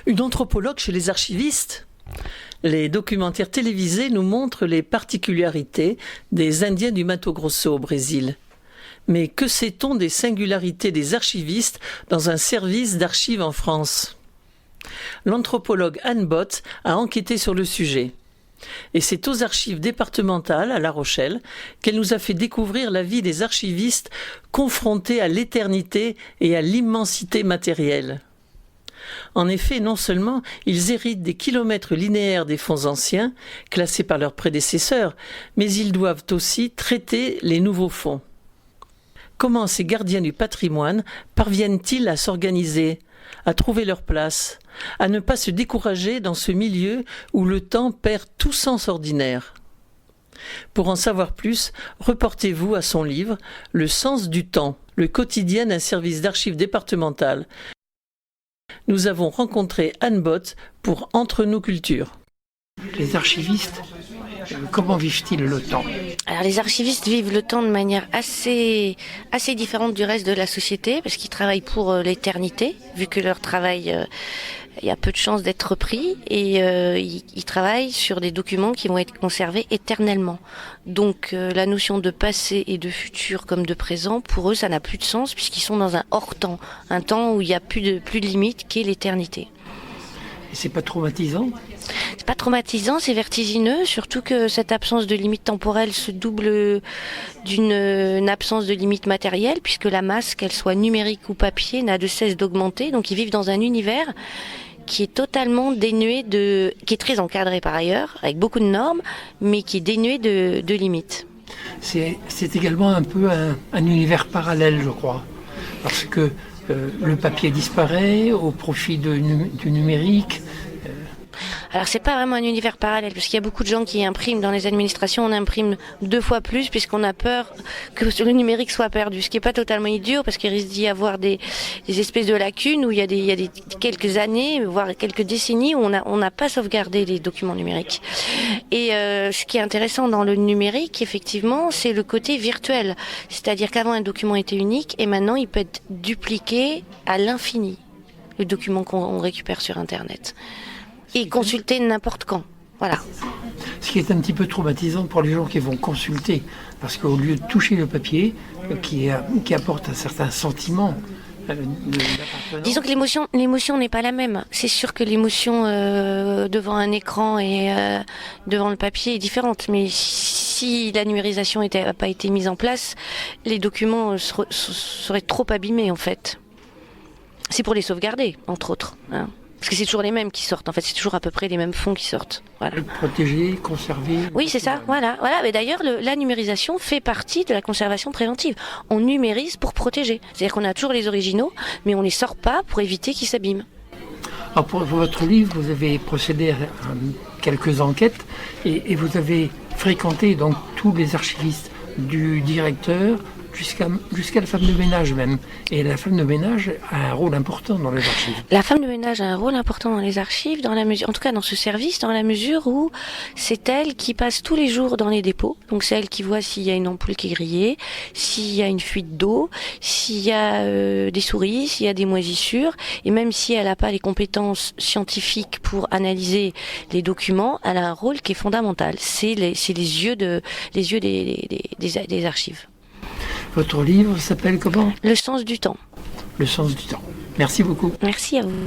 Une anthropologue chez les archivistes? Les documentaires télévisés nous montrent les particularités des Indiens du Mato Grosso au Brésil. Mais que sait-on des singularités des archivistes dans un service d'archives en France? L'anthropologue Anne Bott a enquêté sur le sujet. Et c'est aux archives départementales à La Rochelle qu'elle nous a fait découvrir la vie des archivistes confrontés à l'éternité et à l'immensité matérielle. En effet, non seulement ils héritent des kilomètres linéaires des fonds anciens, classés par leurs prédécesseurs, mais ils doivent aussi traiter les nouveaux fonds. Comment ces gardiens du patrimoine parviennent-ils à s'organiser, à trouver leur place, à ne pas se décourager dans ce milieu où le temps perd tout sens ordinaire? Pour en savoir plus, reportez-vous à son livre « Le sens du temps, le quotidien d'un service d'archives départemental ». Nous avons rencontré Anne Bott pour Entre nos cultures. Les archivistes, comment vivent-ils le temps? Alors les archivistes vivent le temps de manière assez différente du reste de la société, parce qu'ils travaillent pour l'éternité, vu que leur travail, il y a peu de chances d'être repris, et ils travaillent sur des documents qui vont être conservés éternellement. Donc la notion de passé et de futur comme de présent, pour eux, ça n'a plus de sens, puisqu'ils sont dans un hors-temps, un temps où il n'y a plus de limite, qu'est l'éternité. Et c'est pas traumatisant? C'est pas traumatisant, c'est vertigineux, surtout que cette absence de limite temporelle se double d'une absence de limite matérielle, puisque la masse, qu'elle soit numérique ou papier, n'a de cesse d'augmenter. Donc ils vivent dans un univers qui est totalement dénué qui est très encadré par ailleurs, avec beaucoup de normes, mais qui est dénué de limites. C'est également un peu un univers parallèle, je crois, parce que le papier disparaît au profit du numérique. Alors c'est pas vraiment un univers parallèle, parce qu'il y a beaucoup de gens qui impriment dans les administrations, on imprime 2 fois plus puisqu'on a peur que le numérique soit perdu, ce qui est pas totalement idiot, parce qu'il risque d'y avoir des espèces de lacunes où il y a quelques années, voire quelques décennies où on n'a pas sauvegardé les documents numériques. Et ce qui est intéressant dans le numérique, effectivement, c'est le côté virtuel, c'est-à-dire qu'avant un document était unique et maintenant il peut être dupliqué à l'infini, le document qu'on récupère sur Internet. Et consulter n'importe quand. Voilà. Ce qui est un petit peu traumatisant pour les gens qui vont consulter, parce qu'au lieu de toucher le papier, qui apporte un certain sentiment d'appartenance. Disons que l'émotion n'est pas la même. C'est sûr que l'émotion devant un écran et devant le papier est différente, mais si la numérisation n'a pas été mise en place, les documents seraient trop abîmés en fait. C'est pour les sauvegarder, entre autres. Hein. Parce que c'est toujours les mêmes qui sortent, en fait, c'est toujours à peu près les mêmes fonds qui sortent. Voilà. Protéger, conserver. Oui, c'est ça, voilà. Mais d'ailleurs, la numérisation fait partie de la conservation préventive. On numérise pour protéger. C'est-à-dire qu'on a toujours les originaux, mais on ne les sort pas pour éviter qu'ils s'abîment. Alors pour votre livre, vous avez procédé à quelques enquêtes et vous avez fréquenté donc tous les archivistes, du directeur jusqu'à la femme de ménage même. Et la femme de ménage a un rôle important dans les archives. La femme de ménage a un rôle important dans les archives, dans la mesure, en tout cas dans ce service, dans la mesure où c'est elle qui passe tous les jours dans les dépôts. Donc c'est elle qui voit s'il y a une ampoule qui est grillée, s'il y a une fuite d'eau, s'il y a des souris, s'il y a des moisissures. Et même si elle n'a pas les compétences scientifiques pour analyser les documents, elle a un rôle qui est fondamental. C'est les yeux des archives. Votre livre s'appelle comment? Le sens du temps. Le sens du temps. Merci beaucoup. Merci à vous.